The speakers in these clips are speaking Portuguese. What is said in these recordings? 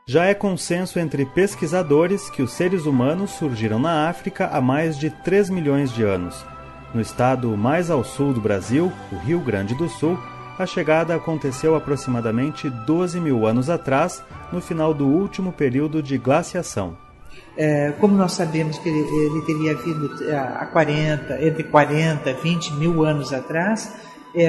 Já é consenso entre pesquisadores que os seres humanos surgiram na África há mais de 3 milhões de anos. No estado mais ao sul do Brasil, o Rio Grande do Sul, a chegada aconteceu aproximadamente 12 mil anos atrás, no final do último período de glaciação. Como nós sabemos que ele teria vindo entre 40 e 20 mil anos atrás,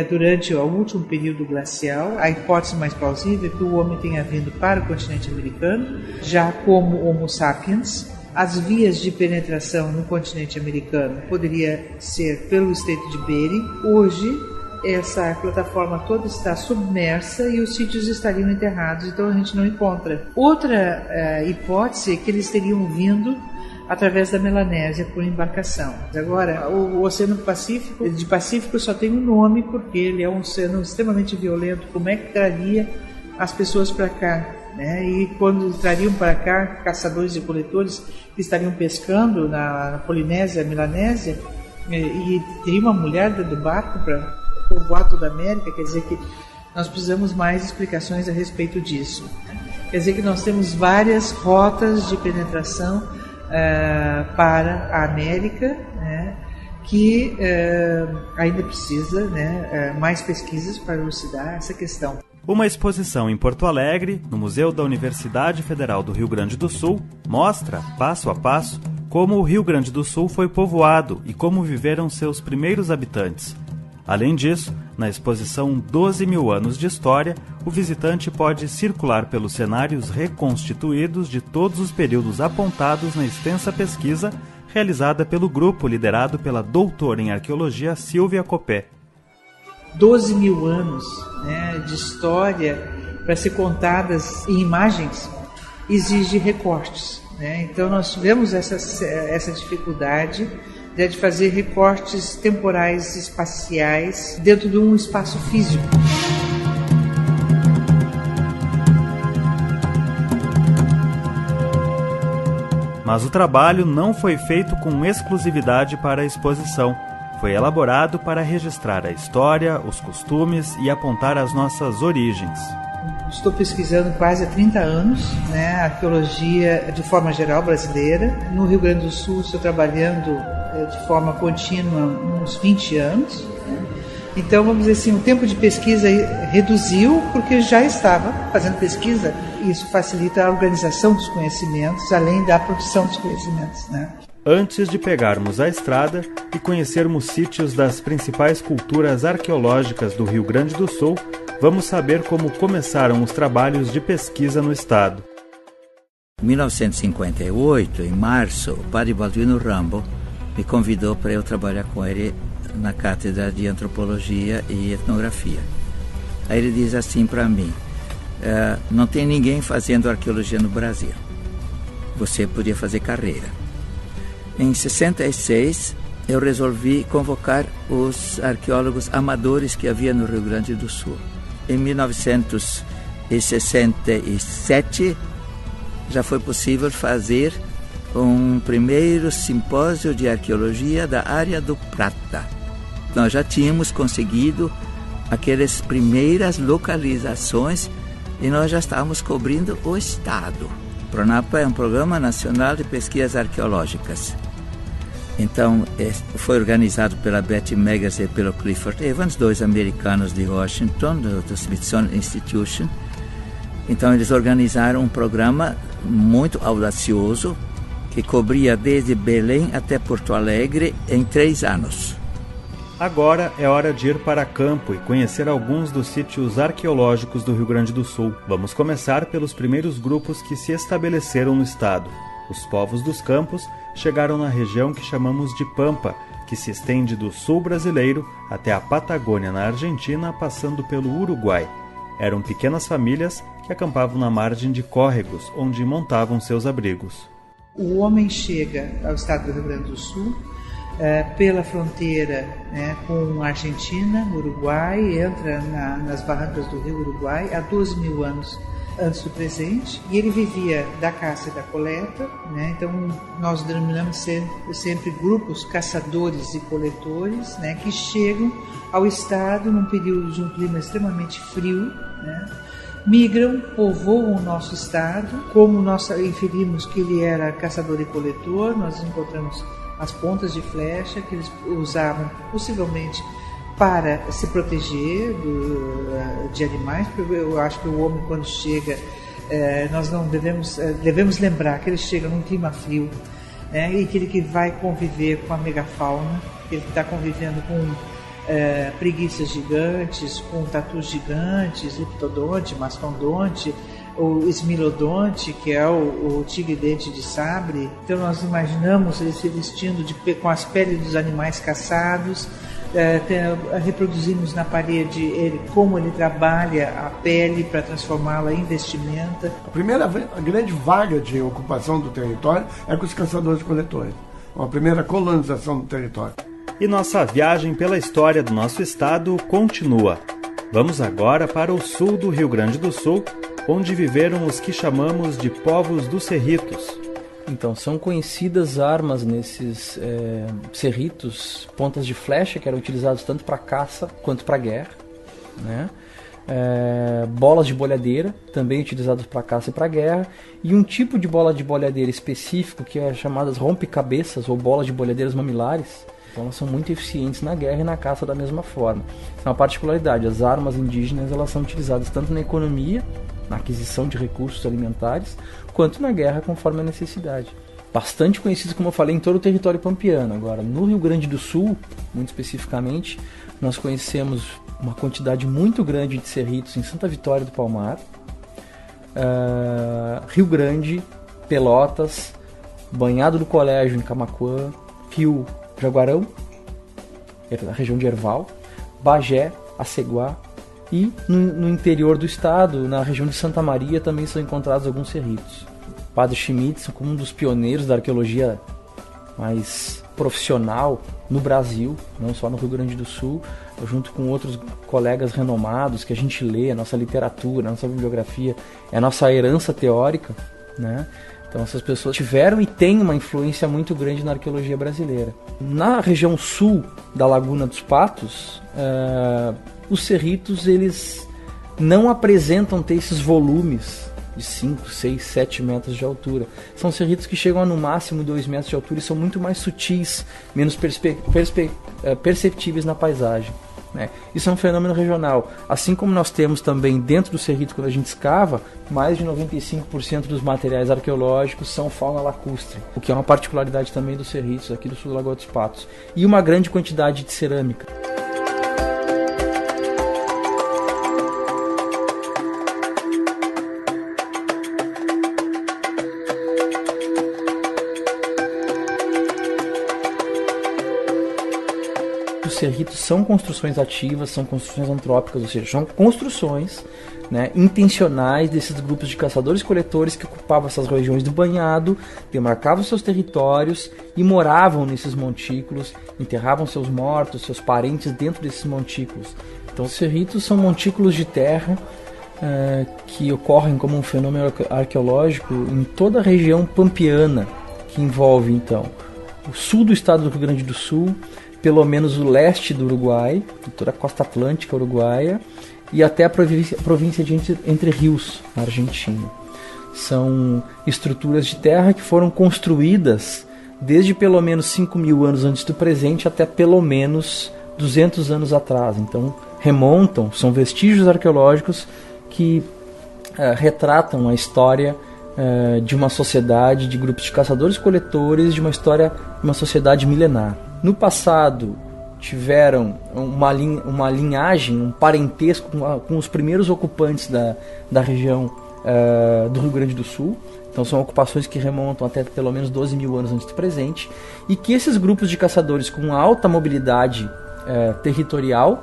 durante o último período glacial, a hipótese mais plausível é que o homem tenha vindo para o continente americano, já como Homo sapiens. As vias de penetração no continente americano poderia ser pelo Estreito de Bering. Hoje, essa plataforma toda está submersa e os sítios estariam enterrados, então a gente não encontra. Outra hipótese é que eles teriam vindo através da Melanésia por embarcação. Agora, o Oceano Pacífico só tem um nome porque ele é um oceano extremamente violento. Como é que traria as pessoas para cá? E quando trariam para cá caçadores e coletores que estariam pescando na Polinésia, Melanésia, e teria uma mulher dentro do barco para povoar toda a América, quer dizer que nós precisamos mais explicações a respeito disso. Quer dizer que nós temos várias rotas de penetração para a América, que ainda precisa mais pesquisas para elucidar essa questão. Uma exposição em Porto Alegre, no Museu da Universidade Federal do Rio Grande do Sul, mostra, passo a passo, como o Rio Grande do Sul foi povoado e como viveram seus primeiros habitantes. Além disso, na exposição 12 mil anos de história, o visitante pode circular pelos cenários reconstituídos de todos os períodos apontados na extensa pesquisa realizada pelo grupo liderado pela doutora em arqueologia Silvia Copé. 12 mil anos de história para ser contadas em imagens exige recortes. Então nós tivemos essa dificuldade de fazer recortes temporais espaciais dentro de um espaço físico. Mas o trabalho não foi feito com exclusividade para a exposição. Foi elaborado para registrar a história, os costumes e apontar as nossas origens. Estou pesquisando quase há 30 anos, a arqueologia de forma geral brasileira. No Rio Grande do Sul estou trabalhando de forma contínua uns 20 anos. Então, vamos dizer assim, o tempo de pesquisa reduziu porque já estava fazendo pesquisa. Isso facilita a organização dos conhecimentos, além da produção dos conhecimentos. Antes de pegarmos a estrada e conhecermos sítios das principais culturas arqueológicas do Rio Grande do Sul, vamos saber como começaram os trabalhos de pesquisa no estado. Em 1958, em março, o padre Balduino Rambo me convidou para eu trabalhar com ele na cátedra de antropologia e etnografia. Aí ele diz assim para mim: não tem ninguém fazendo arqueologia no Brasil, você podia fazer carreira. Em 66 eu resolvi convocar os arqueólogos amadores que havia no Rio Grande do Sul. Em 1966 1967 já foi possível fazer um primeiro simpósio de arqueologia da área do Prata. Nós já tínhamos conseguido aquelas primeiras localizações e nós já estávamos cobrindo o estado. O PRONAPA é um Programa Nacional de Pesquisas Arqueológicas. Então, foi organizado pela Betty Meggers e pelo Clifford Evans, dois americanos de Washington, do Smithsonian Institution. Então, eles organizaram um programa muito audacioso que cobria desde Belém até Porto Alegre em 3 anos. Agora é hora de ir para campo e conhecer alguns dos sítios arqueológicos do Rio Grande do Sul. Vamos começar pelos primeiros grupos que se estabeleceram no estado. Os povos dos campos chegaram na região que chamamos de Pampa, que se estende do sul brasileiro até a Patagônia, na Argentina, passando pelo Uruguai. Eram pequenas famílias que acampavam na margem de córregos, onde montavam seus abrigos. O homem chega ao estado do Rio Grande do Sul pela fronteira com a Argentina, Uruguai, entra nas barrancas do rio Uruguai há 12 mil anos antes do presente, e ele vivia da caça e da coleta, então nós denominamos sempre grupos caçadores e coletores, que chegam ao estado num período de um clima extremamente frio, migram, povoam o nosso estado. Como nós inferimos que ele era caçador e coletor, nós encontramos as pontas de flecha que eles usavam possivelmente para se proteger de animais, porque eu acho que o homem, quando chega, nós não devemos lembrar que ele chega num clima frio, e que ele vai conviver com a megafauna, que ele está convivendo com preguiças gigantes, com tatus gigantes, liptodonte, mastodonte, o esmilodonte, que é o tigre-dente de sabre. Então nós imaginamos ele se vestindo com as peles dos animais caçados. Reproduzimos na parede como ele trabalha a pele para transformá-la em vestimenta. A grande vaga de ocupação do território é com os caçadores-coletores. A primeira colonização do território. E nossa viagem pela história do nosso estado continua. Vamos agora para o sul do Rio Grande do Sul, onde viveram os que chamamos de povos dos cerritos. Então, são conhecidas armas nesses cerritos, pontas de flecha, que eram utilizados tanto para caça quanto para guerra, bolas de bolhadeira, também utilizadas para caça e para guerra, e um tipo de bola de bolhadeira específico, que é chamadas rompe-cabeças ou bolas de bolhadeiras mamilares. Então elas são muito eficientes na guerra e na caça da mesma forma. Isso é uma particularidade. As armas indígenas elas são utilizadas tanto na economia, na aquisição de recursos alimentares, quanto na guerra conforme a necessidade. Bastante conhecidos, como eu falei, em todo o território pampiano. Agora, no Rio Grande do Sul, muito especificamente, nós conhecemos uma quantidade muito grande de cerritos em Santa Vitória do Palmar, Rio Grande, Pelotas, Banhado do Colégio em Camaquã, Rio Jaguarão, na região de Erval, Bagé, Aceguá, e no interior do estado, na região de Santa Maria, também são encontrados alguns cerritos. Padre Schmitz, como um dos pioneiros da arqueologia mais profissional no Brasil, não só no Rio Grande do Sul, junto com outros colegas renomados que a gente lê, a nossa literatura, a nossa bibliografia, é a nossa herança teórica, Então essas pessoas tiveram e têm uma influência muito grande na arqueologia brasileira. Na região sul da Laguna dos Patos, os cerritos eles não apresentam ter esses volumes de 5, 6, 7 metros de altura. São cerritos que chegam a no máximo 2 metros de altura e são muito mais sutis, menos perceptíveis na paisagem. Isso é um fenômeno regional. Assim como nós temos também dentro do cerrito, quando a gente escava, mais de 95% dos materiais arqueológicos são fauna lacustre, o que é uma particularidade também dos cerritos aqui do sul da Lagoa dos Patos. E uma grande quantidade de cerâmica. Os cerritos são construções ativas, são construções antrópicas, ou seja, são construções intencionais desses grupos de caçadores-coletores que ocupavam essas regiões do banhado, demarcavam seus territórios e moravam nesses montículos, enterravam seus mortos, seus parentes dentro desses montículos. Então os cerritos são montículos de terra que ocorrem como um fenômeno arqueológico em toda a região pampeana, que envolve então o sul do estado do Rio Grande do Sul, pelo menos o leste do Uruguai, toda a costa atlântica uruguaia, e até a província de Entre Rios, na Argentina. São estruturas de terra que foram construídas desde pelo menos 5.000 anos antes do presente até pelo menos 200 anos atrás. Então, são vestígios arqueológicos que retratam a história de uma sociedade de grupos de caçadores-coletores, de uma sociedade milenar. No passado, tiveram uma linhagem, um parentesco com os primeiros ocupantes da região do Rio Grande do Sul. Então são ocupações que remontam até pelo menos 12.000 anos antes do presente, e que esses grupos de caçadores com alta mobilidade territorial,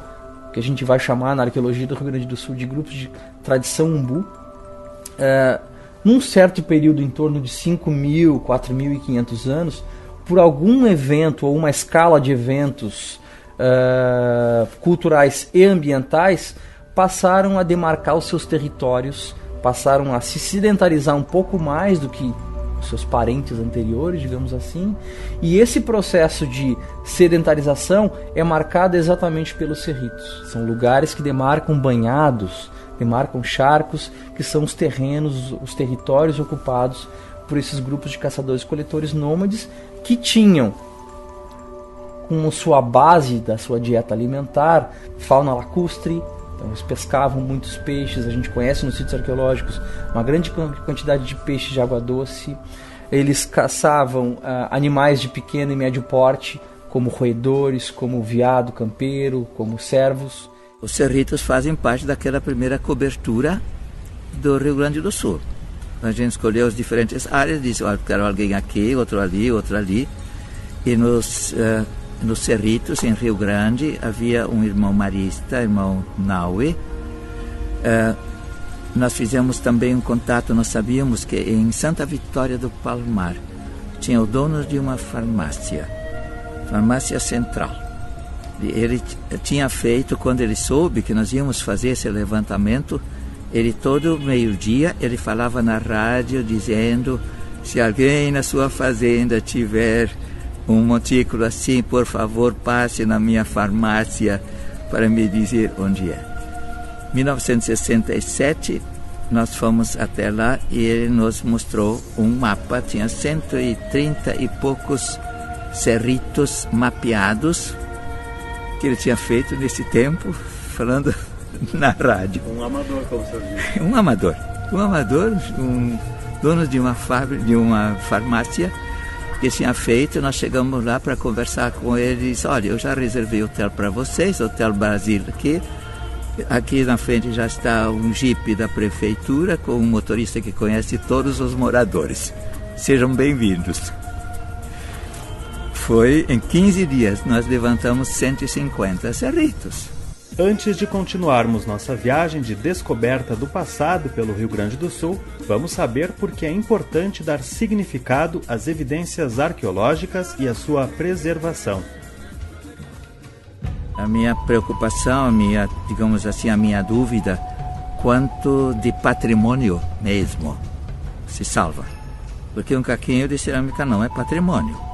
que a gente vai chamar na arqueologia do Rio Grande do Sul de grupos de tradição umbu, num certo período em torno de 5.000, 4.500 anos, por algum evento ou uma escala de eventos culturais e ambientais, passaram a demarcar os seus territórios, passaram a se sedentarizar um pouco mais do que os seus parentes anteriores, digamos assim, e esse processo de sedentarização é marcado exatamente pelos cerritos. São lugares que demarcam banhados, demarcam charcos, que são os terrenos, os territórios ocupados por esses grupos de caçadores-coletores nômades, que tinham como sua base da sua dieta alimentar fauna lacustre. Então eles pescavam muitos peixes, a gente conhece nos sítios arqueológicos uma grande quantidade de peixes de água doce. Eles caçavam animais de pequeno e médio porte, como roedores, como veado campeiro, como cervos. Os cerritos fazem parte daquela primeira cobertura do Rio Grande do Sul. A gente escolheu as diferentes áreas, disse, quero alguém aqui, outro ali. E nos cerritos, em Rio Grande, havia um irmão marista, irmão Naue. Nós fizemos também um contato, nós sabíamos que em Santa Vitória do Palmar tinha o dono de uma farmácia central. Ele tinha feito, quando ele soube que nós íamos fazer esse levantamento, ele todo meio-dia, ele falava na rádio dizendo, se alguém na sua fazenda tiver um montículo assim, por favor, passe na minha farmácia para me dizer onde é. Em 1967, nós fomos até lá e ele nos mostrou um mapa, tinha 130 e poucos cerritos mapeados, que ele tinha feito nesse tempo, falando na rádio. Um amador, como você diz. Um amador, dono de uma fábrica, de uma farmácia, que tinha feito. Nós chegamos lá para conversar com ele e disse, olha, eu já reservei hotel para vocês, Hotel Brasil aqui na frente já está um jipe da prefeitura com um motorista que conhece todos os moradores, sejam bem-vindos. Foi em 15 dias, nós levantamos 150 cerritos. Antes de continuarmos nossa viagem de descoberta do passado pelo Rio Grande do Sul, vamos saber por que é importante dar significado às evidências arqueológicas e à sua preservação. A minha preocupação, a minha dúvida, quanto de patrimônio mesmo se salva. Porque um caquinho de cerâmica não é patrimônio.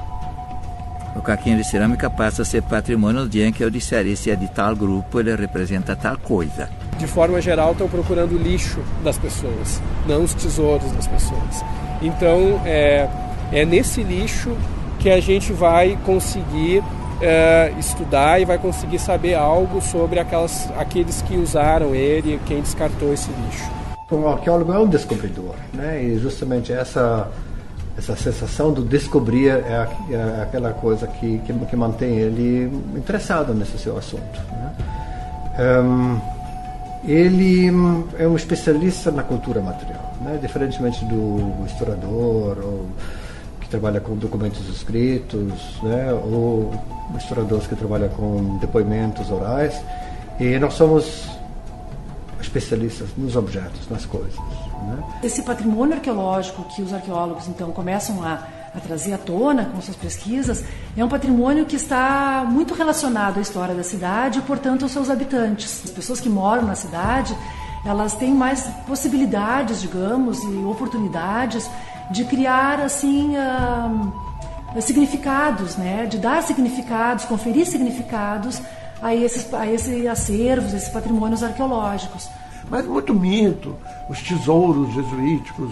O caquinho de cerâmica passa a ser patrimônio no dia em que eu disser, esse é de tal grupo, ele representa tal coisa. De forma geral, estão procurando o lixo das pessoas, não os tesouros das pessoas. Então, é nesse lixo que a gente vai conseguir estudar e vai conseguir saber algo sobre aqueles que usaram ele, quem descartou esse lixo. O arqueólogo é um descobridor, né? E justamente essa sensação do descobrir é aquela coisa que mantém ele interessado nesse seu assunto, né? Ele é um especialista na cultura material, né? Diferentemente do historiador ou que trabalha com documentos escritos, né? Ou historiadores que trabalham com depoimentos orais. E nós somos especialistas nos objetos, nas coisas, né? Esse patrimônio arqueológico que os arqueólogos então começam a trazer à tona com suas pesquisas é um patrimônio que está muito relacionado à história da cidade e, portanto, aos seus habitantes. As pessoas que moram na cidade, elas têm mais possibilidades, digamos, e oportunidades de criar, assim, significados, né? De dar significados, conferir significados a esses acervos, esses patrimônios arqueológicos. Mas muito mito, os tesouros jesuíticos,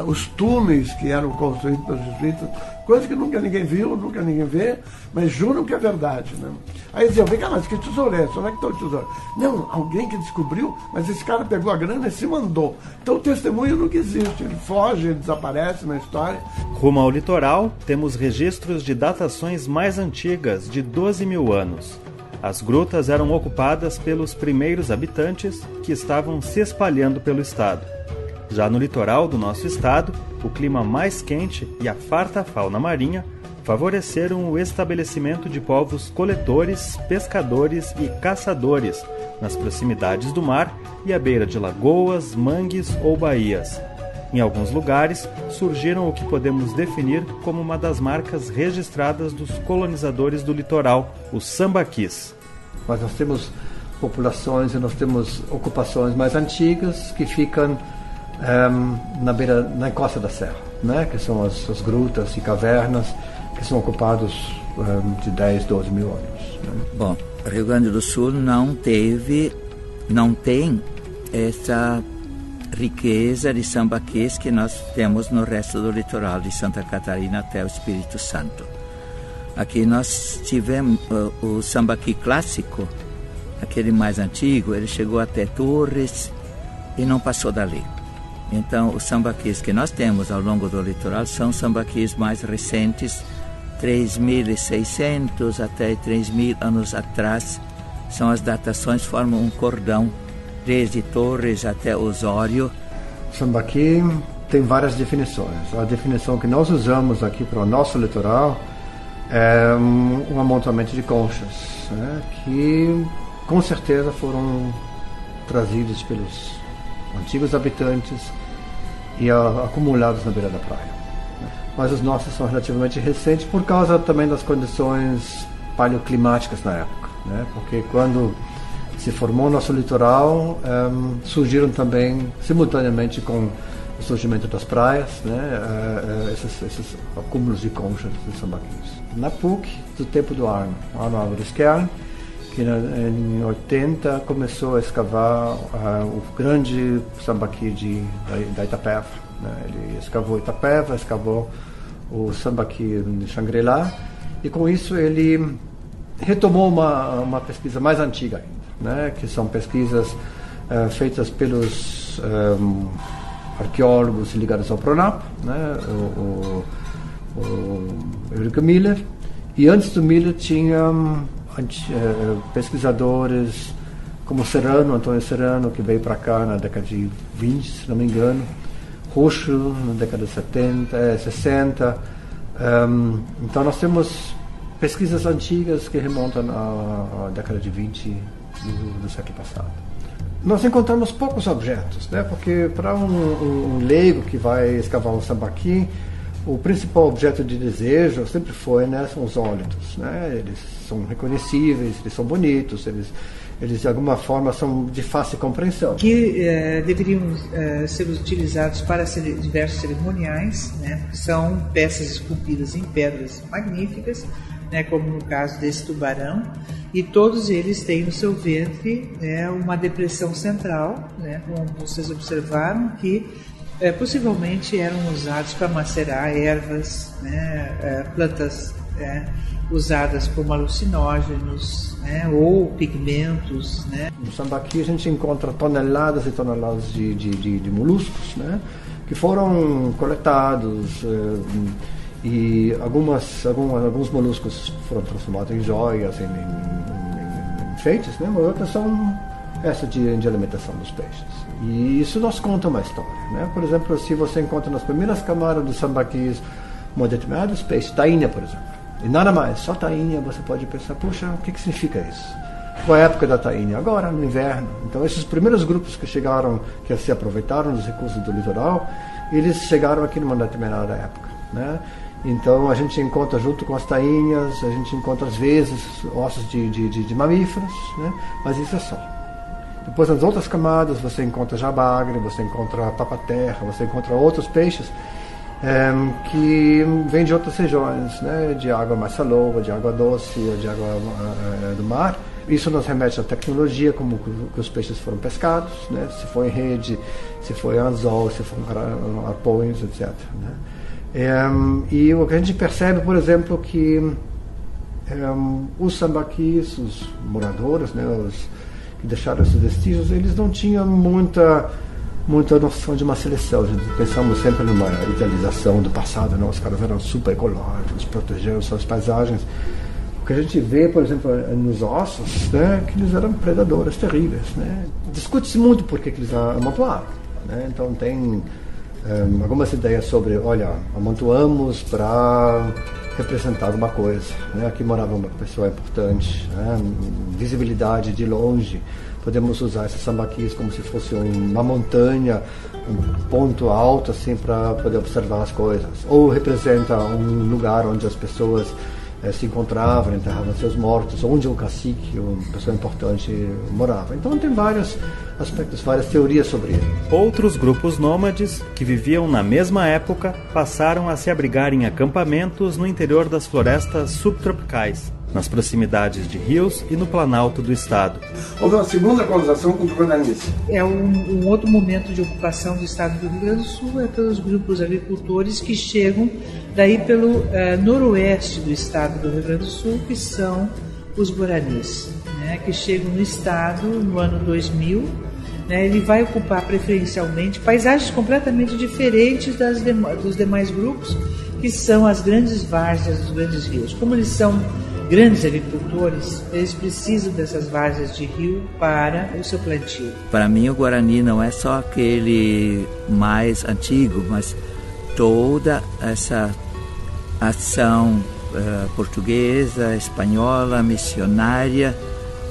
os túneis que eram construídos pelos jesuítas, coisa que nunca ninguém viu, nunca ninguém vê, mas juram que é verdade, né? Aí diziam, vem cá, mas que tesouro é esse? Onde é que está o tesouro? Não, alguém que descobriu, mas esse cara pegou a grana e se mandou. Então o testemunho nunca existe, ele foge, ele desaparece na história. Rumo ao litoral, temos registros de datações mais antigas, de 12 mil anos. As grutas eram ocupadas pelos primeiros habitantes que estavam se espalhando pelo estado. Já no litoral do nosso estado, o clima mais quente e a farta fauna marinha favoreceram o estabelecimento de povos coletores, pescadores e caçadores nas proximidades do mar e à beira de lagoas, mangues ou baías. Em alguns lugares, surgiram o que podemos definir como uma das marcas registradas dos colonizadores do litoral, os sambaquis. Mas nós temos populações e nós temos ocupações mais antigas que ficam na encosta da serra, né? Que são as grutas e cavernas que são ocupados de 10, 12 mil anos. Né? Bom, Rio Grande do Sul não tem essa riqueza de sambaquis que nós temos no resto do litoral de Santa Catarina até o Espírito Santo. Aqui nós tivemos o sambaqui clássico, aquele mais antigo, ele chegou até Torres e não passou dali. Então, os sambaquis que nós temos ao longo do litoral são sambaquis mais recentes, 3.600 até 3.000 anos atrás. São as datações, formam um cordão desde Torres até Osório. Sambaqui tem várias definições. A definição que nós usamos aqui para o nosso litoral é um amontoamento de conchas, né, que com certeza foram trazidos pelos antigos habitantes e acumulados na beira da praia. Mas os nossos são relativamente recentes por causa também das condições paleoclimáticas na época, né, porque quando se formou o nosso litoral, surgiram também, simultaneamente com o surgimento das praias, né, esses acúmulos de conchas de sambaquis. Na PUC, do tempo do Arno Álvares Kern, que em 80 começou a escavar o grande sambaqui da Itapeva. Né? Ele escavou Itapeva, escavou o sambaqui de Xangri-Lá, e com isso ele retomou uma pesquisa mais antiga ainda, né? Que são pesquisas feitas pelos arqueólogos ligados ao PRONAP, né? O Eurico Miller, e antes do Miller tinha pesquisadores como Antônio Serrano, que veio para cá na década de 20, se não me engano, Roxo na década de 60. Então nós temos pesquisas antigas que remontam à década de 20 do século passado. Nós encontramos poucos objetos, né? Porque para um leigo que vai escavar um sambaqui, o principal objeto de desejo sempre foi, né, são os ólitos, né? Eles são reconhecíveis, eles são bonitos, eles de alguma forma são de fácil compreensão. Que deveriam ser utilizados para diversos cerimoniais, né? São peças esculpidas em pedras magníficas, né, como no caso desse tubarão, e todos eles têm no seu ventre, né, uma depressão central, né, como vocês observaram, que possivelmente eram usados para macerar ervas, né, plantas usadas como alucinógenos, né, ou pigmentos. Né. No sambaqui a gente encontra toneladas e toneladas de moluscos, né, que foram coletados, e alguns moluscos foram transformados em joias, em enfeites, né, mas outras são essa de alimentação dos peixes. E isso nos conta uma história, né? Por exemplo, se você encontra nas primeiras camadas dos sambaquis determinados peixes, tainha, por exemplo, e nada mais, só tainha, você pode pensar, puxa, o que significa isso? Qual é a época da tainha? Agora, no inverno. Então, esses primeiros grupos que chegaram, que se aproveitaram dos recursos do litoral, eles chegaram aqui numa determinada época, né? Então, a gente encontra, junto com as tainhas, a gente encontra, às vezes, ossos de mamíferos, né? Mas isso é só. Depois, nas outras camadas, você encontra jabagre, você encontra papa-terra, você encontra outros peixes que vêm de outras regiões, né? De água mais saloba, de água doce, ou de água do mar. Isso nos remete à tecnologia, como que os peixes foram pescados, né? Se foi em rede, se foi anzol, se foi arpões, etc. Né? E o que a gente percebe, por exemplo, que os sambaquis, os moradores, né, os que deixaram esses vestígios, eles não tinham muita noção de uma seleção. A gente pensamos sempre numa idealização do passado, né? Os caras eram super ecológicos, protegeram suas paisagens. O que a gente vê, por exemplo, nos ossos, né, que eles eram predadores terríveis, né? Discute-se muito por que eles amontoaram, né? Então tem algumas ideias sobre, olha, amontoamos para representar alguma coisa, né? Aqui morava uma pessoa importante, né? Visibilidade de longe. Podemos usar esses sambaquis como se fosse uma montanha, um ponto alto assim para poder observar as coisas. Ou representa um lugar onde as pessoas se encontravam, enterravam seus mortos, onde o cacique, uma pessoa importante, morava. Então tem vários aspectos, várias teorias sobre ele. Outros grupos nômades que viviam na mesma época passaram a se abrigar em acampamentos no interior das florestas subtropicais, nas proximidades de rios e no planalto do estado. Houve uma segunda colonização com os guaranis. É um outro momento de ocupação do estado do Rio Grande do Sul, é pelos grupos agricultores que chegam daí pelo noroeste do estado do Rio Grande do Sul, que são os guaranis, né, que chegam no estado no ano 2000. Né, ele vai ocupar preferencialmente paisagens completamente diferentes dos demais grupos, que são as grandes várzeas dos grandes rios. Como eles são grandes agricultores, eles precisam dessas várzeas de rio para o seu plantio. Para mim, o Guarani não é só aquele mais antigo, mas toda essa ação portuguesa, espanhola, missionária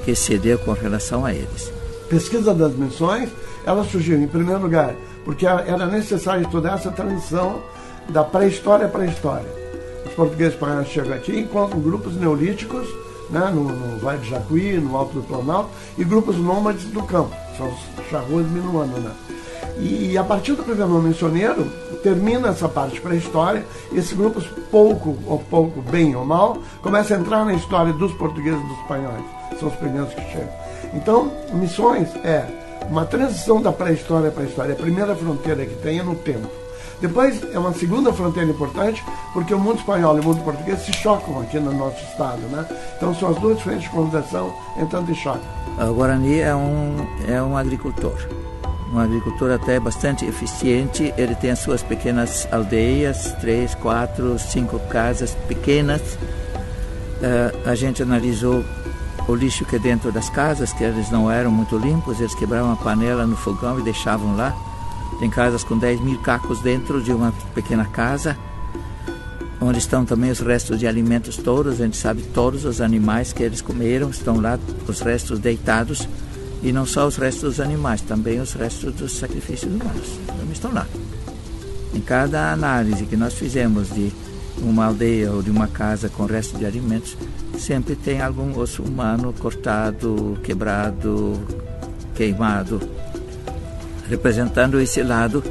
que se deu com relação a eles. Pesquisa das missões, ela surgiu em primeiro lugar porque era necessário estudar essa transição da pré-história para a história. Os portugueses espanhóis chegam aqui e encontram grupos neolíticos, né, no Vale de Jacuí, no Alto do Planalto, e grupos nômades do campo, são os charrúas minuanos, né? E a partir do primeiro missioneiro, termina essa parte pré-história, e esses grupos, pouco, bem ou mal, começam a entrar na história dos portugueses e dos espanhóis. São os primeiros que chegam. Então, missões é uma transição da pré-história para a história. A primeira fronteira que tem é no tempo. Depois é uma segunda fronteira importante, porque o mundo espanhol e o mundo português se chocam aqui no nosso estado, né? Então são as duas frentes de colonização entrando em choque. O Guarani é um agricultor até bastante eficiente. Ele tem as suas pequenas aldeias, 3, 4, 5 casas pequenas. A gente analisou o lixo que é dentro das casas, que eles não eram muito limpos, eles quebravam a panela no fogão e deixavam lá. Tem casas com 10.000 cacos dentro de uma pequena casa, onde estão também os restos de alimentos todos. A gente sabe todos os animais que eles comeram, estão lá os restos deitados, e não só os restos dos animais, também os restos dos sacrifícios humanos, também estão lá. Em cada análise que nós fizemos de uma aldeia ou de uma casa com restos de alimentos, sempre tem algum osso humano cortado, quebrado, queimado, representando esse lado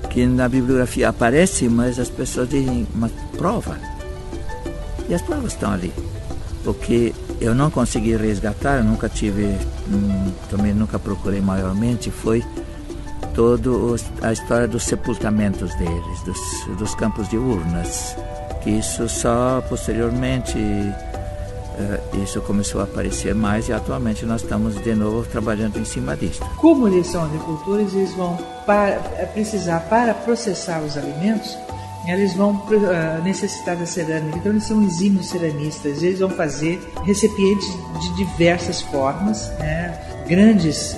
que na bibliografia aparece, mas as pessoas dizem uma prova. E as provas estão ali. O que eu não consegui resgatar, eu nunca tive, também nunca procurei maiormente, foi toda a história dos sepultamentos deles, dos campos de urnas, que isso só posteriormente isso começou a aparecer mais, e atualmente nós estamos de novo trabalhando em cima disso. Como eles são agricultores, eles vão precisar, para processar os alimentos, eles vão necessitar da cerâmica. Então eles são exímios ceramistas. Eles vão fazer recipientes de diversas formas, né? Grandes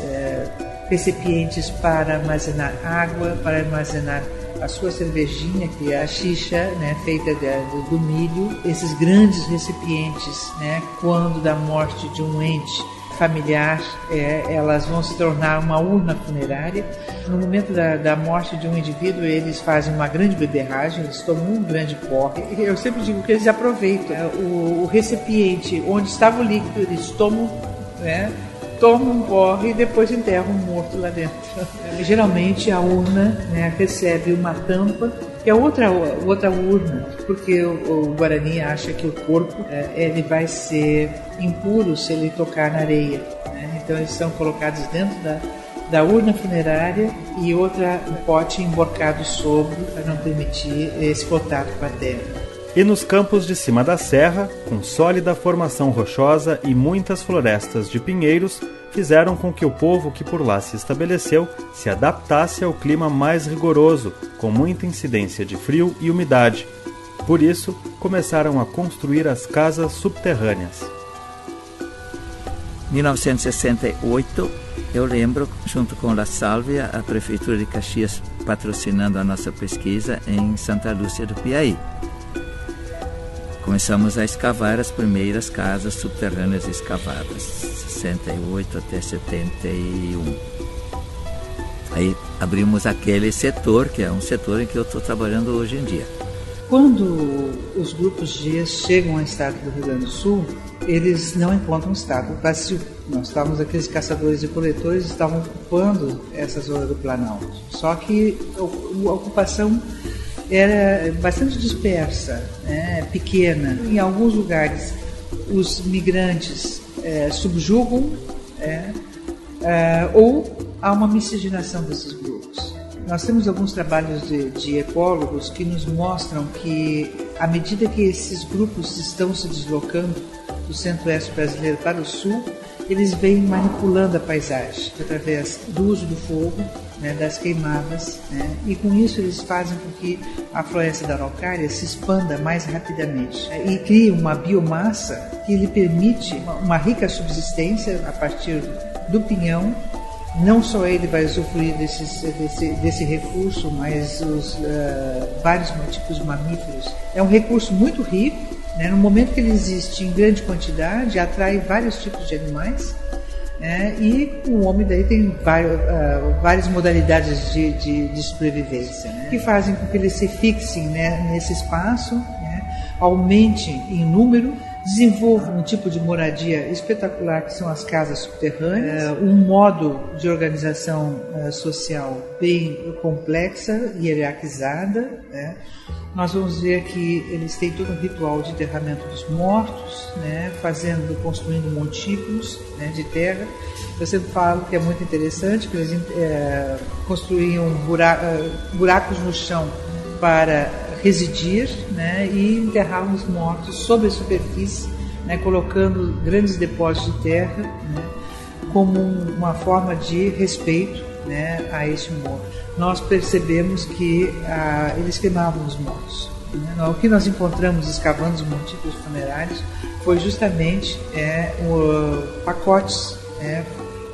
recipientes para armazenar água, para armazenar a sua cervejinha, que é a xixa, né, feita do milho. Esses grandes recipientes, né, quando da morte de um ente familiar, elas vão se tornar uma urna funerária. No momento da morte de um indivíduo, eles fazem uma grande beberragem, eles tomam um grande porre. Eu sempre digo que eles aproveitam o recipiente onde estava o líquido, eles tomam, né, toma um porre e depois enterra um morto lá dentro. Geralmente a urna, né, recebe uma tampa, que é outra urna, porque o Guarani acha que o corpo ele vai ser impuro se ele tocar na areia, né? Então eles são colocados dentro da urna funerária e um pote emborcado sobre para não permitir esse contato com a terra. E nos campos de cima da serra, com sólida formação rochosa e muitas florestas de pinheiros, fizeram com que o povo que por lá se estabeleceu se adaptasse ao clima mais rigoroso, com muita incidência de frio e umidade. Por isso, começaram a construir as casas subterrâneas. Em 1968, eu lembro, junto com La Sálvia, a Prefeitura de Caxias patrocinando a nossa pesquisa em Santa Lúcia do Piauí. Começamos a escavar as primeiras casas subterrâneas escavadas, 68 até 71. Aí abrimos aquele setor, que é um setor em que eu estou trabalhando hoje em dia. Quando os grupos G chegam ao estado do Rio Grande do Sul, eles não encontram o estado vazio. Nós estávamos, aqueles caçadores e coletores estavam ocupando essa zona do Planalto. Só que a ocupação era bastante dispersa, né, pequena. Em alguns lugares, os migrantes subjugam ou há uma miscigenação desses grupos. Nós temos alguns trabalhos de ecólogos que nos mostram que, à medida que esses grupos estão se deslocando do centro-oeste brasileiro para o sul, eles vêm manipulando a paisagem através do uso do fogo, né, das queimadas, né, e com isso eles fazem com que a floresta da araucária se expanda mais rapidamente, né, e cria uma biomassa que lhe permite uma rica subsistência a partir do pinhão. Não só ele vai usufruir desse recurso, mas os vários tipos de mamíferos. É um recurso muito rico, né? No momento que ele existe em grande quantidade, atrai vários tipos de animais, né? E o homem daí tem várias modalidades de sobrevivência, né? Que fazem com que ele se fixe, né, nesse espaço, né? Aumente em número, desenvolve um tipo de moradia espetacular, que são as casas subterrâneas, um modo de organização social bem complexa e hierarquizada, né? Nós vamos ver que eles têm todo um ritual de enterramento dos mortos, né? Construindo montículos, né, de terra. Eu sempre falo que é muito interessante, que eles construíam buracos no chão para residir, né, e enterravam os mortos sobre a superfície, né, colocando grandes depósitos de terra, né, como uma forma de respeito, né, a este morto. Nós percebemos que eles queimavam os mortos, né. O que nós encontramos escavando os montículos funerários foi justamente pacotes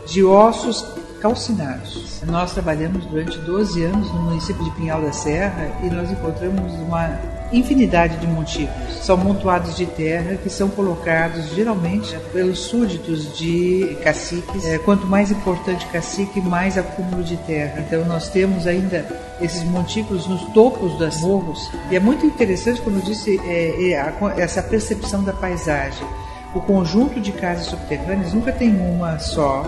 de ossos calcinados. Nós trabalhamos durante 12 anos no município de Pinhal da Serra e nós encontramos uma infinidade de montículos. São amontoados de terra que são colocados geralmente pelos súditos de caciques. Quanto mais importante o cacique, mais acúmulo de terra. Então nós temos ainda esses montículos nos topos das morros. E é muito interessante, como eu disse, essa percepção da paisagem. O conjunto de casas subterrâneas nunca tem uma só,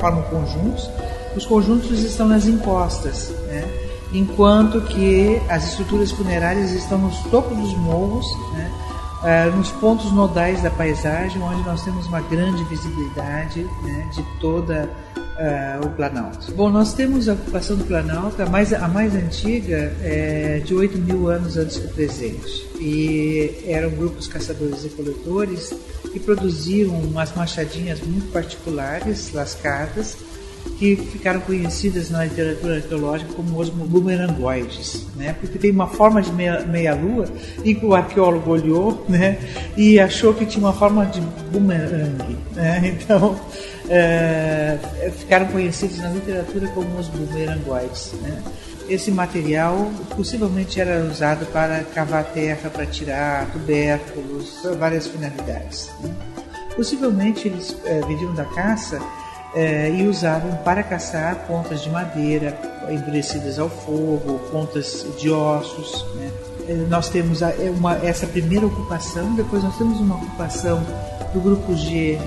formam conjuntos. Os conjuntos estão nas encostas, né? Enquanto que as estruturas funerárias estão nos topos dos morros, né? Nos pontos nodais da paisagem, onde nós temos uma grande visibilidade, né, de toda o Planalto. Bom, nós temos a ocupação do Planalto, a mais antiga é de 8 mil anos antes do presente. E eram grupos caçadores e coletores que produziam umas machadinhas muito particulares, lascadas, que ficaram conhecidas na literatura arqueológica como os bumerangoides, né? Porque tem uma forma de meia-lua e o arqueólogo olhou, né, e achou que tinha uma forma de bumerangue, né? Então ficaram conhecidos na literatura como os bumerangoides, né? Esse material possivelmente era usado para cavar terra, para tirar tubérculos, várias finalidades, né? Possivelmente eles viviam da caça e usavam para caçar pontas de madeira endurecidas ao fogo, pontas de ossos, né? Nós temos essa primeira ocupação, depois nós temos uma ocupação do grupo G,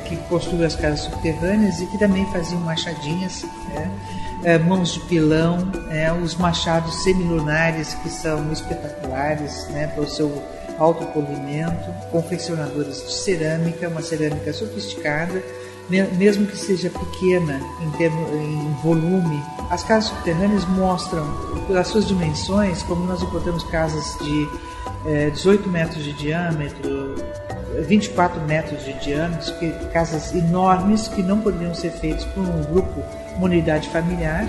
que construiu as casas subterrâneas e que também faziam machadinhas, mãos de pilão, os machados semilunares, que são espetaculares, né, pelo seu alto polimento, confeccionadores de cerâmica, uma cerâmica sofisticada, mesmo que seja pequena em volume. As casas subterrâneas mostram, pelas suas dimensões, como nós encontramos casas de 18 metros de diâmetro, 24 metros de diâmetro, casas enormes que não poderiam ser feitas por um grupo, uma unidade familiar,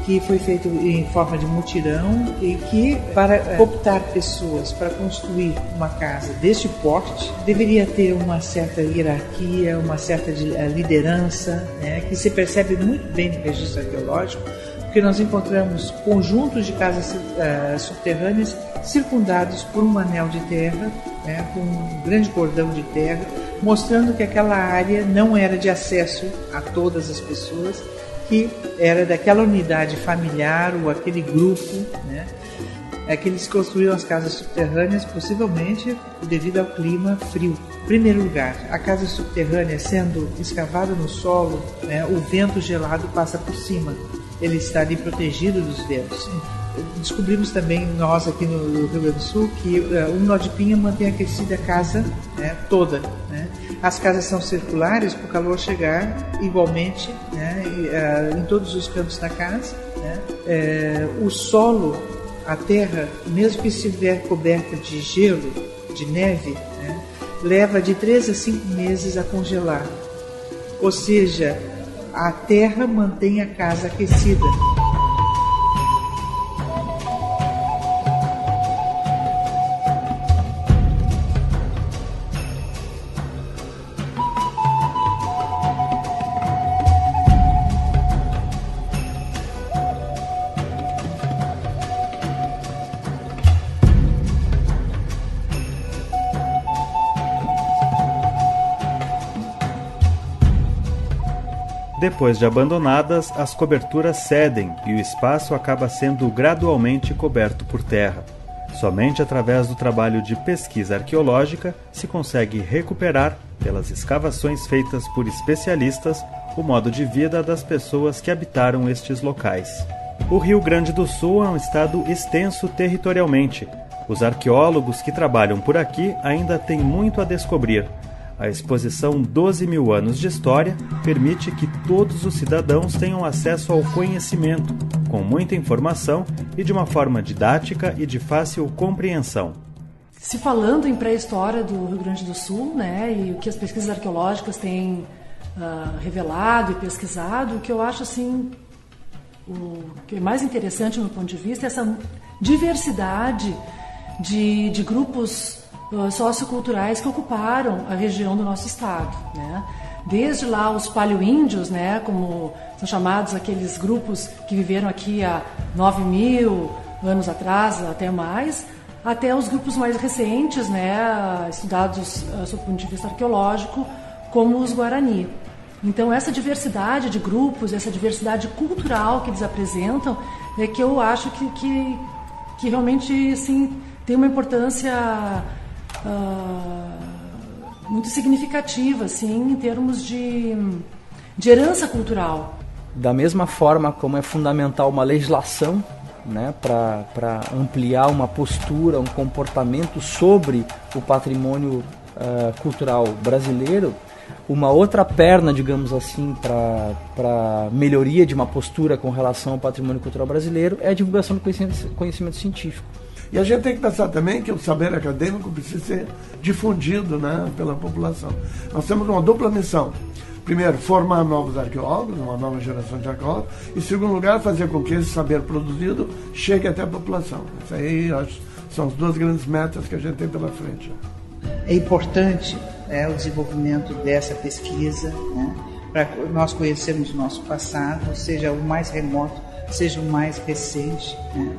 que foi feito em forma de mutirão e que, para optar pessoas para construir uma casa deste porte, deveria ter uma certa hierarquia, uma certa liderança, né, que se percebe muito bem no registro arqueológico, porque nós encontramos conjuntos de casas subterrâneas circundados por um anel de terra, né, com um grande cordão de terra, mostrando que aquela área não era de acesso a todas as pessoas, que era daquela unidade familiar ou aquele grupo, né, que eles construíram as casas subterrâneas, possivelmente devido ao clima frio. Em primeiro lugar, a casa subterrânea sendo escavada no solo, né, o vento gelado passa por cima, ele está ali protegido dos ventos. Descobrimos também, nós aqui no Rio Grande do Sul, que um nó de pinha mantém aquecida a casa, né, toda, né? As casas são circulares para o calor chegar igualmente, né, em todos os cantos da casa, né? O solo, a terra, mesmo que estiver coberta de gelo, de neve, né, leva de 3 a 5 meses a congelar. Ou seja, a terra mantém a casa aquecida. Depois de abandonadas, as coberturas cedem e o espaço acaba sendo gradualmente coberto por terra. Somente através do trabalho de pesquisa arqueológica se consegue recuperar, pelas escavações feitas por especialistas, o modo de vida das pessoas que habitaram estes locais. O Rio Grande do Sul é um estado extenso territorialmente. Os arqueólogos que trabalham por aqui ainda têm muito a descobrir. A exposição 12 mil anos de história permite que todos os cidadãos tenham acesso ao conhecimento, com muita informação e de uma forma didática e de fácil compreensão. Se falando em pré-história do Rio Grande do Sul, né, e o que as pesquisas arqueológicas têm revelado e pesquisado, o que eu acho assim, o que é mais interessante no meu ponto de vista é essa diversidade de grupos socioculturais que ocuparam a região do nosso estado, né? Desde lá os paleoíndios, né, como são chamados aqueles grupos que viveram aqui há 9.000 anos atrás, até mais, até os grupos mais recentes, né, estudados sob o ponto de vista arqueológico, como os Guarani. Então essa diversidade de grupos, essa diversidade cultural que eles apresentam, é que eu acho que realmente, assim, tem uma importância muito significativa, assim, em termos de herança cultural. Da mesma forma como é fundamental uma legislação, né, para ampliar uma postura, um comportamento sobre o patrimônio cultural brasileiro, uma outra perna, digamos assim, para melhoria de uma postura com relação ao patrimônio cultural brasileiro é a divulgação do conhecimento científico. E a gente tem que pensar também que o saber acadêmico precisa ser difundido, né, pela população. Nós temos uma dupla missão. Primeiro, formar novos arqueólogos, uma nova geração de arqueólogos. E, em segundo lugar, fazer com que esse saber produzido chegue até a população. Isso aí, acho, são as duas grandes metas que a gente tem pela frente. É importante o desenvolvimento dessa pesquisa, né, para nós conhecermos o nosso passado, seja o mais remoto, seja o mais recente, né.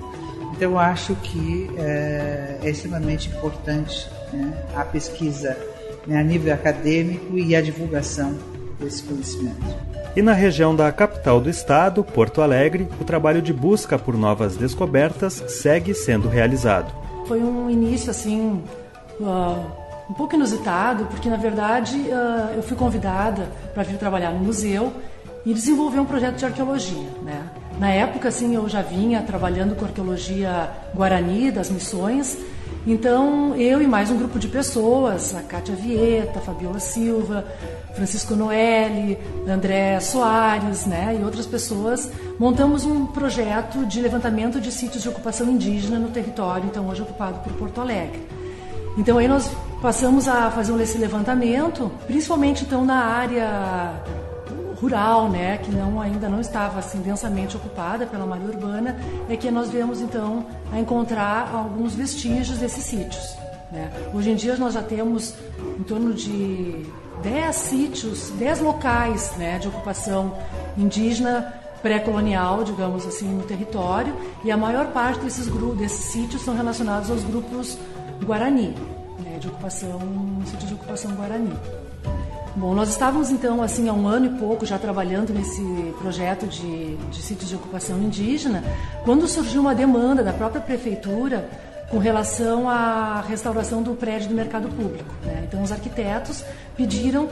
Então, eu acho que é extremamente importante, né, a pesquisa, né, a nível acadêmico e a divulgação desse conhecimento. E na região da capital do estado, Porto Alegre, o trabalho de busca por novas descobertas segue sendo realizado. Foi um início assim um pouco inusitado, porque na verdade eu fui convidada para vir trabalhar no museu e desenvolver um projeto de arqueologia, né? Na época, assim, eu já vinha trabalhando com arqueologia guarani das Missões, então eu e mais um grupo de pessoas, a Kátia Vieta, a Fabiola Silva, Francisco Noeli, André Soares, né, e outras pessoas, montamos um projeto de levantamento de sítios de ocupação indígena no território, então hoje ocupado por Porto Alegre. Então aí nós passamos a fazer esse levantamento, principalmente então na área rural, né, que ainda não estava assim densamente ocupada pela malha urbana, é que nós viemos então a encontrar alguns vestígios desses sítios, né? Hoje em dia nós já temos em torno de 10 sítios, 10 locais, né, de ocupação indígena pré-colonial, digamos assim, no território, e a maior parte desses sítios são relacionados aos grupos Guarani, né, sítios de ocupação Guarani. Bom, nós estávamos então assim há um ano e pouco já trabalhando nesse projeto de sítios de ocupação indígena, quando surgiu uma demanda da própria prefeitura com relação à restauração do prédio do mercado público, né? Então os arquitetos pediram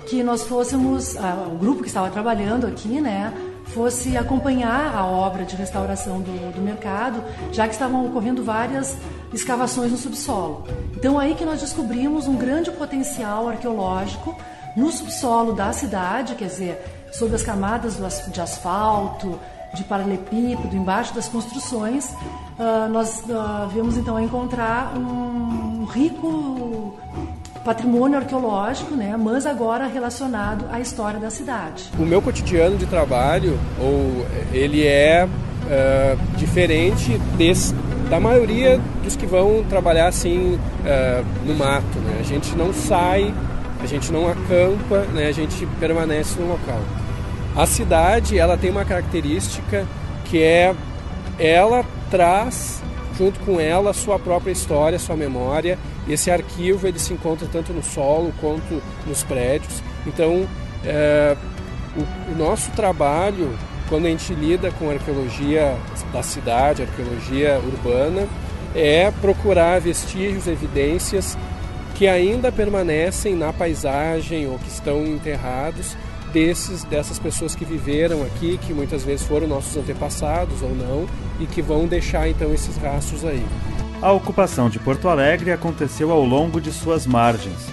que nós fôssemos, o grupo que estava trabalhando aqui, né, fosse acompanhar a obra de restauração do mercado, já que estavam ocorrendo várias escavações no subsolo. Então aí que nós descobrimos um grande potencial arqueológico no subsolo da cidade, quer dizer, sob as camadas de asfalto, de paralelepípedo, embaixo das construções, nós viemos então a encontrar um rico patrimônio arqueológico, né, mas agora relacionado à história da cidade. O meu cotidiano de trabalho, ele é diferente da maioria dos que vão trabalhar assim no mato, né? A gente não sai, a gente não acampa, né? A gente permanece no local. A cidade, ela tem uma característica que ela traz junto com ela a sua própria história, a sua memória. Esse arquivo ele se encontra tanto no solo quanto nos prédios. Então, o nosso trabalho, quando a gente lida com a arqueologia da cidade, arqueologia urbana, é procurar vestígios, evidências que ainda permanecem na paisagem ou que estão enterrados dessas pessoas que viveram aqui, que muitas vezes foram nossos antepassados ou não, e que vão deixar então esses rastros aí. A ocupação de Porto Alegre aconteceu ao longo de suas margens.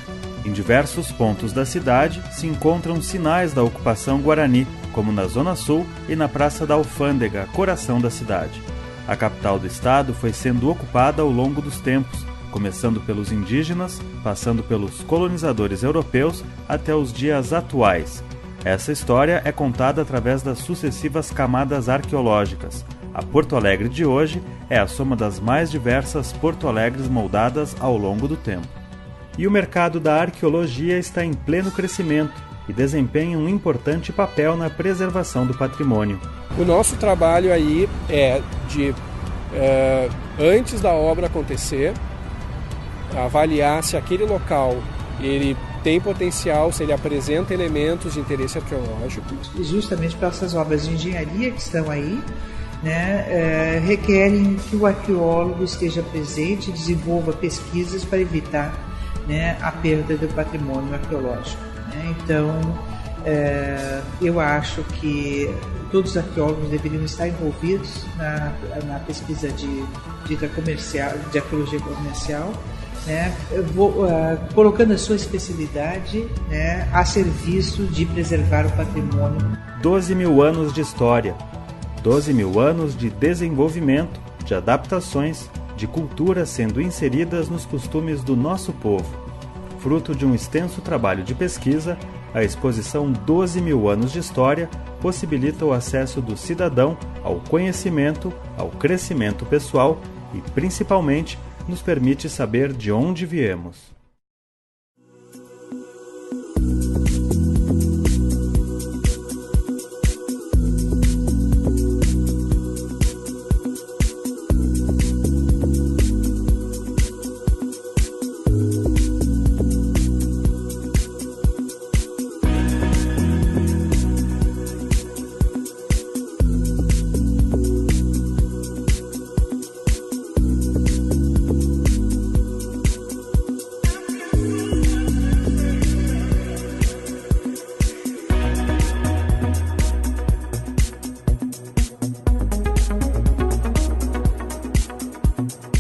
Em diversos pontos da cidade se encontram sinais da ocupação guarani, como na Zona Sul e na Praça da Alfândega, coração da cidade. A capital do estado foi sendo ocupada ao longo dos tempos, começando pelos indígenas, passando pelos colonizadores europeus até os dias atuais. Essa história é contada através das sucessivas camadas arqueológicas. A Porto Alegre de hoje é a soma das mais diversas Porto Alegres moldadas ao longo do tempo. E o mercado da arqueologia está em pleno crescimento e desempenha um importante papel na preservação do patrimônio. O nosso trabalho aí é de, antes da obra acontecer, avaliar se aquele local ele tem potencial, se ele apresenta elementos de interesse arqueológico. Justamente para essas obras de engenharia que estão aí, né, requerem que o arqueólogo esteja presente e desenvolva pesquisas para evitar, né, a perda do patrimônio arqueológico, né? Então, eu acho que todos os arqueólogos deveriam estar envolvidos na pesquisa de arqueologia comercial, né, colocando a sua especialidade, né, a serviço de preservar o patrimônio. 12 mil anos de história, 12 mil anos de desenvolvimento, de adaptações, de culturas sendo inseridas nos costumes do nosso povo. Fruto de um extenso trabalho de pesquisa, a exposição 12 mil anos de história possibilita o acesso do cidadão ao conhecimento, ao crescimento pessoal e, principalmente, nos permite saber de onde viemos. Música